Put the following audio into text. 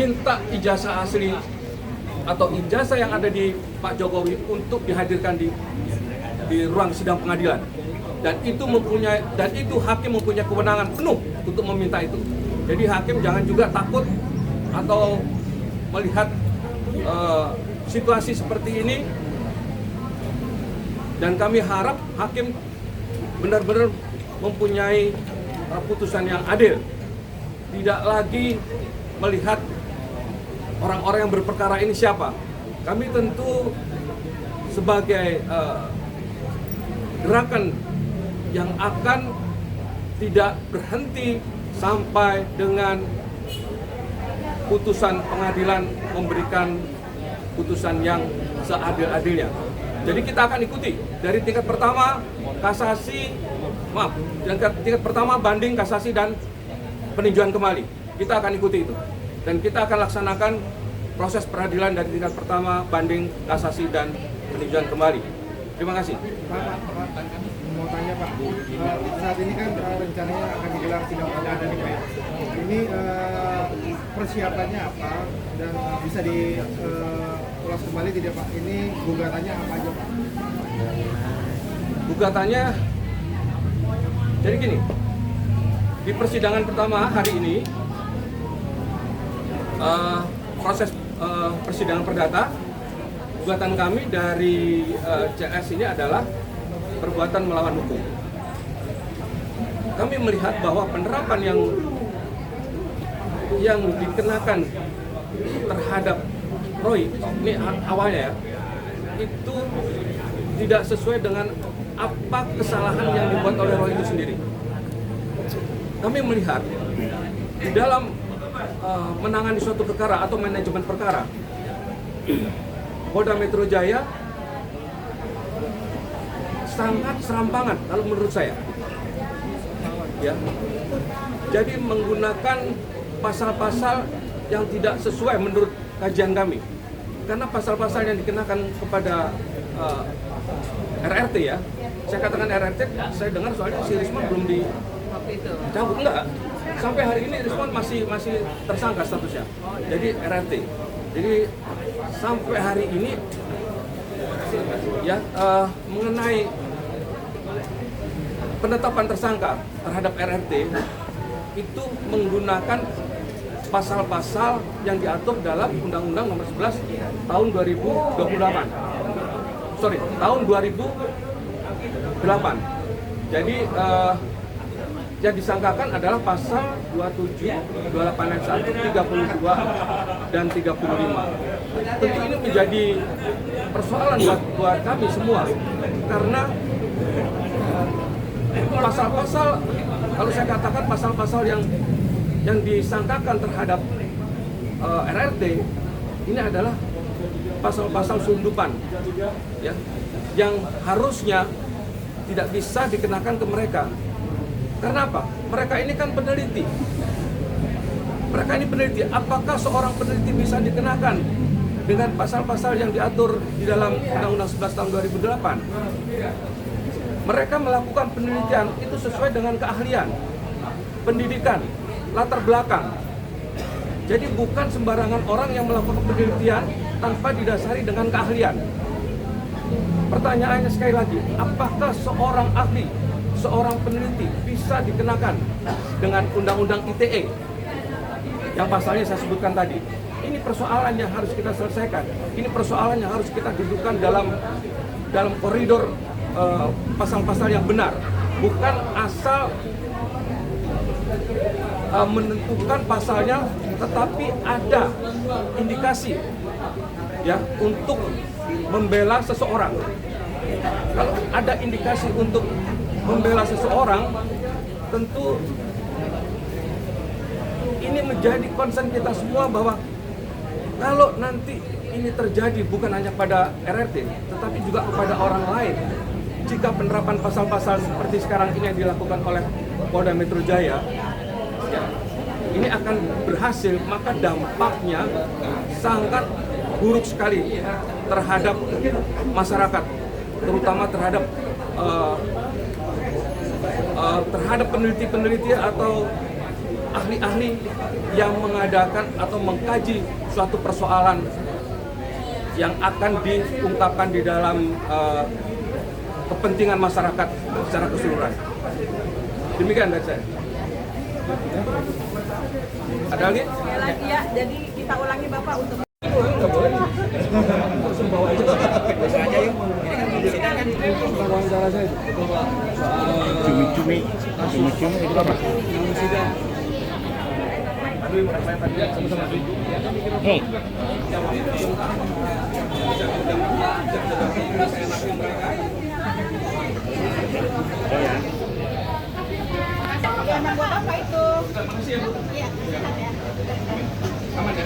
minta ijazah asli atau ijazah yang ada di Pak Jokowi untuk dihadirkan di ruang sidang pengadilan. Dan itu hakim mempunyai kewenangan penuh untuk meminta itu. Jadi hakim jangan juga takut atau melihat situasi seperti ini. Dan kami harap hakim benar-benar mempunyai putusan yang adil. Tidak lagi melihat orang-orang yang berperkara ini siapa. Kami tentu sebagai gerakan yang akan tidak berhenti sampai dengan putusan pengadilan memberikan putusan yang seadil-adilnya. Jadi kita akan ikuti dari tingkat pertama tingkat pertama banding, kasasi, dan peninjauan kembali. Kita akan ikuti itu. Dan kita akan laksanakan proses peradilan dari tingkat pertama, banding, kasasi, dan peninjauan kembali. Terima kasih. Pak, mau tanya Pak, saat ini kan rencananya akan digelar sidang perdana nih Pak. Ini persiapannya apa dan bisa diulas kembali tidak Pak? Ini gugatannya apa aja Pak? Gugatannya, jadi gini, di persidangan pertama hari ini, proses persidangan perdata, gugatan kami dari CS ini adalah perbuatan melawan hukum. Kami melihat bahwa penerapan yang dikenakan terhadap Roy, ini awalnya ya, itu tidak sesuai dengan apa kesalahan yang dibuat oleh Roy itu sendiri. Kami melihat di dalam menangani suatu perkara atau manajemen perkara, Polda Metro Jaya sangat serampangan kalau menurut saya. Ya. Jadi menggunakan pasal-pasal yang tidak sesuai menurut kajian kami. Karena pasal-pasal yang dikenakan kepada RRT ya. Saya katakan RRT, saya dengar soalnya si Rismon belum dicabut, enggak. Sampai hari ini Rismon masih tersangka statusnya. Jadi RRT. Jadi sampai hari ini ya mengenai penetapan tersangka terhadap RRT itu menggunakan pasal-pasal yang diatur dalam Undang-Undang Nomor 11 tahun 2028. Tahun 2008. Jadi yang disangkakan adalah pasal 27, 28 ayat 1, 32 dan 35. Tentu ini menjadi persoalan buat kami semua karena pasal-pasal, kalau saya katakan pasal-pasal yang disangkakan terhadap RRT ini adalah pasal-pasal sundupan ya, yang harusnya tidak bisa dikenakan ke mereka. Karena apa? Mereka ini kan peneliti. Mereka ini peneliti. Apakah seorang peneliti bisa dikenakan dengan pasal-pasal yang diatur di dalam Undang-Undang 11 tahun 2008? Mereka melakukan penelitian itu sesuai dengan keahlian, pendidikan, latar belakang. Jadi bukan sembarangan orang yang melakukan penelitian tanpa didasari dengan keahlian. Pertanyaannya sekali lagi, apakah seorang ahli, seorang peneliti bisa dikenakan dengan Undang-Undang ITE yang pasalnya saya sebutkan tadi? Ini persoalan yang harus kita selesaikan. Ini persoalan yang harus kita dudukkan dalam koridor pasal-pasal yang benar, bukan asal menentukan pasalnya, tetapi ada indikasi ya untuk membela seseorang. Kalau ada indikasi untuk membela seseorang, tentu ini menjadi concern kita semua bahwa kalau nanti ini terjadi bukan hanya pada RRT, tetapi juga kepada orang lain. Jika penerapan pasal-pasal seperti sekarang ini yang dilakukan oleh Polda Metro Jaya, ya, ini akan berhasil, maka dampaknya sangat buruk sekali terhadap masyarakat, terutama terhadap terhadap peneliti-peneliti atau ahli-ahli yang mengadakan atau mengkaji suatu persoalan yang akan diungkapkan di dalam kepentingan masyarakat secara keseluruhan. Demikian dari saya. Ada lagi? Sekali lagi ya, jadi kita ulangi Bapak untuk Nggak boleh. Langsung bawa aja. Wawancara saya itu. Cumi-cumi itu apa? Hei, yang buat apa itu? Iya, sehat ya. Aman ya?